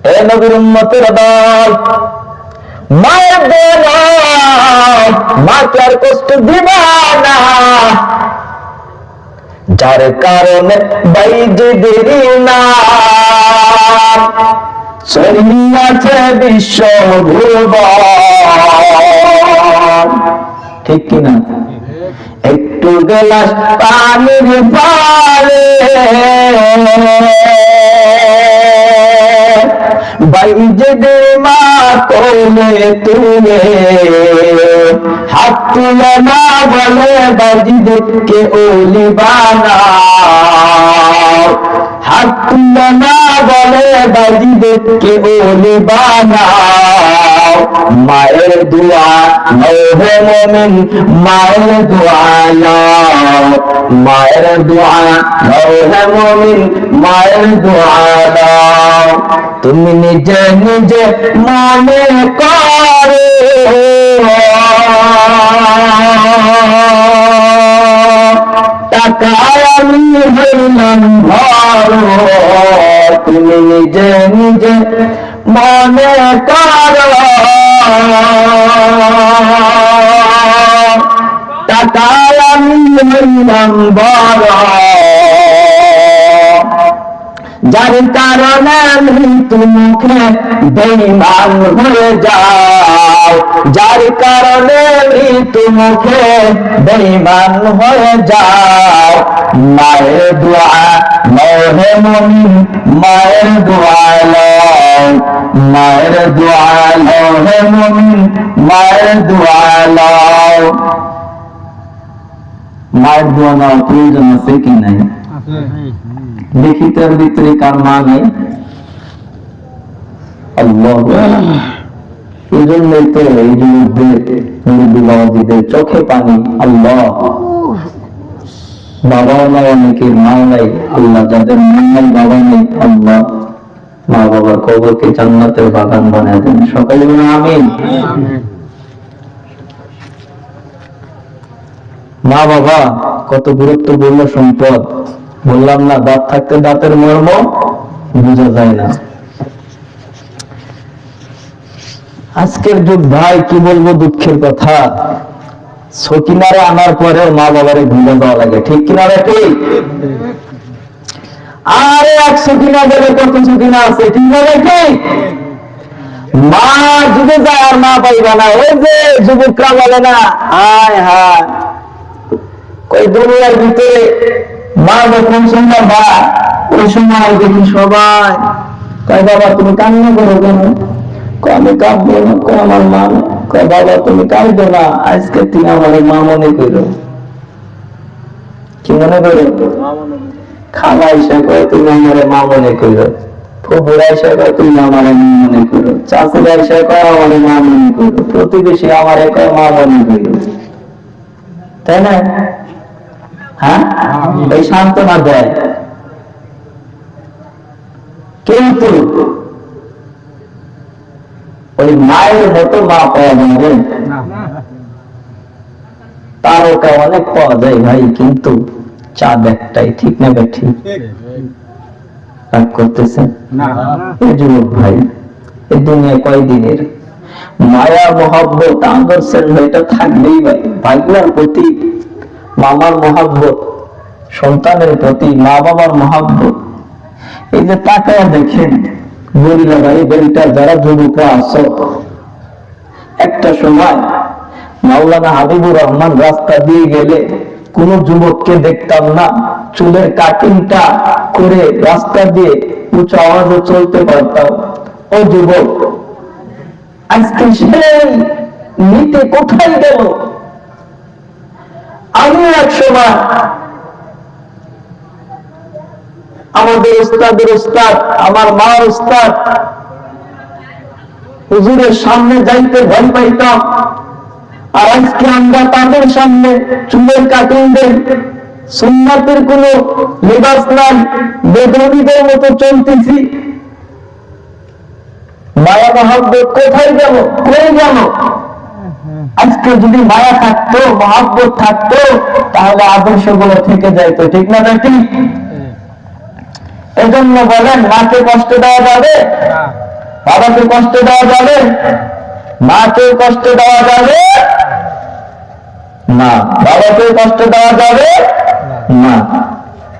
এ নবীর উম্মতের দল, মায়ের দোয়া, মাকে আর কষ্ট দিবা না, যার কারণে বাইজিদের নাম ছড়িয়েছে বিশ্ব ভুবন। ঠিক কিনা? একটু গেলাস পানির পারে বাইজিদের মা কোলে তুলে হাত তুলে না বলে বাইজিদেরকে ওলি বানাও, হাত তুলে না বলে বাইজিদেরকে ওলি বানাও। মায়ের দোয়া নহে মুমিন, মায়ের দোয়া নাও, মায়ের দোয়া নহে মুমিন, মায়ের দোয়া নাও। তুমি নিজে নিজে মনে করো টাকায় আমি হইলাম বড়, তুমি নিজে নিজে মনে করো টাকায় আমি হইলাম বড়, যার কারণে মৃত্যু মুখে বেঈমান হয়ে যাও, যার কারণে মৃত্যু মুখে বেঈমান হয়ে যাও। মায়ের দোয়া নহে মুমিন, মায়ের দোয়া লও, মায়ের দোয়া নহে মুমিন, মায়ের দোয়া লও। মায়ের দোয়া নাও প্রয়োজন আছে কি নাই? দেখি তার ভিতরে কার মা নেই? আল্লাহ, এই জন্যই তো এই যুবকদের বাবাজিদের চোখে পানি। আল্লাহ, বাবাও নাই অনেকের, মাও নাই। আল্লাহ, যাদের মা নাই বাবা নেই, আল্লাহ মা বাবার কবরকে জান্নাতের বাগান বানায় দেন। সকালে আমিন। মা বাবা কত গুরুত্বপূর্ণ সম্পদ। বললাম না, দাঁত থাকতে দাঁতের মর্ম বোঝা যায় না। আজকের যুগ ভাই, কি বলবো, দুঃখের কথা। সকিনারে আনার পরেও মা বাবারে ভুলে দেওয়া লাগে। ঠিক কিনা? ঠিক। আরে এক সকিনা দেবে, কত সকিনা আছে। ঠিক না? ঠিক। মা যদি যায় আর মা পাইবা না। ওই যে যুবকরা বলে না, হায় হায়, ওই দুনিয়ার ভিতরে মা যখন শুনলাম বা ওই সময় দেখি সবাই কয়, বাবা তুমি কান্না করো কেন? আমি কাঁদবো না। আমার মা কয়, বাবা তুমি কাঁদবো না, আজকে তুমি আমার মা মনে করো। কি মনে করো? খালা এসে কয় তুমি আমার মা মনে করো, ফুপুরা এসে কয় তুমি আমার মা মনে করো, চাচুরা এসে কয় আমার মা মনে করো, প্রতিবেশী আমার কয় মা মনে করো। তাই না? হ্যাঁ, এই সান্ত্বনা দেয়। কিন্তু ওই মায়ের মতো মা পাওয়া যাবে, তারকা অনেক পাওয়া যায় ভাই, কিন্তু চাঁদ একটাই। ঠিক না? ঠিক। রাগ করতেছেন? এই যুবক ভাই, এই দুনিয়া কয়দিনের? মায়া মহব্বত আদর্শের এটা থাকবেই ভাই। ভাগ্যার প্রতি মামার মহব্বত, সন্তানের প্রতি মা বাবার মহব্বত। এই যে তাকায় দেখেন, বলিলা ভাই বেলটা যারা যুবকরা আছো, একটা সময় মাওলানা হাবিবুর রহমান রাস্তা দিয়ে গেলে কোন যুবককে দেখতাম না চুলের কাটিংটা করে রাস্তা দিয়ে উঁচু আওয়াজে চলতে পারতাম। ও যুবক, আজকে সেই নিতে কোথায় গেল? আমি এক সময় আমাদের উস্তাদের উস্তাদ, আমার মা উস্তাদ, হুজুরের সামনে যাইতে ভয় পাইতাম। আর আজকে আমরা তাদের সামনে চুলের কাটিং দেন, সুন্নাতের কোন লেবাস নাই, বেদনীদের মতো চলতেছি। মায়া মহব্বত কোথায় গেল? কই গেল? আজকে যদি মায়া থাকতো, মহব্বত থাকতো, তাহলে আদর্শ গুলো থেকে যাইতো। ঠিক না? ঠিক। এজন্য বলেন মাকে কষ্ট দেওয়া যাবে, বাবাকে কষ্ট দেওয়া যাবে, মাকে কষ্ট দেওয়া যাবে না, বাবাকে কষ্ট দেওয়া যাবে না।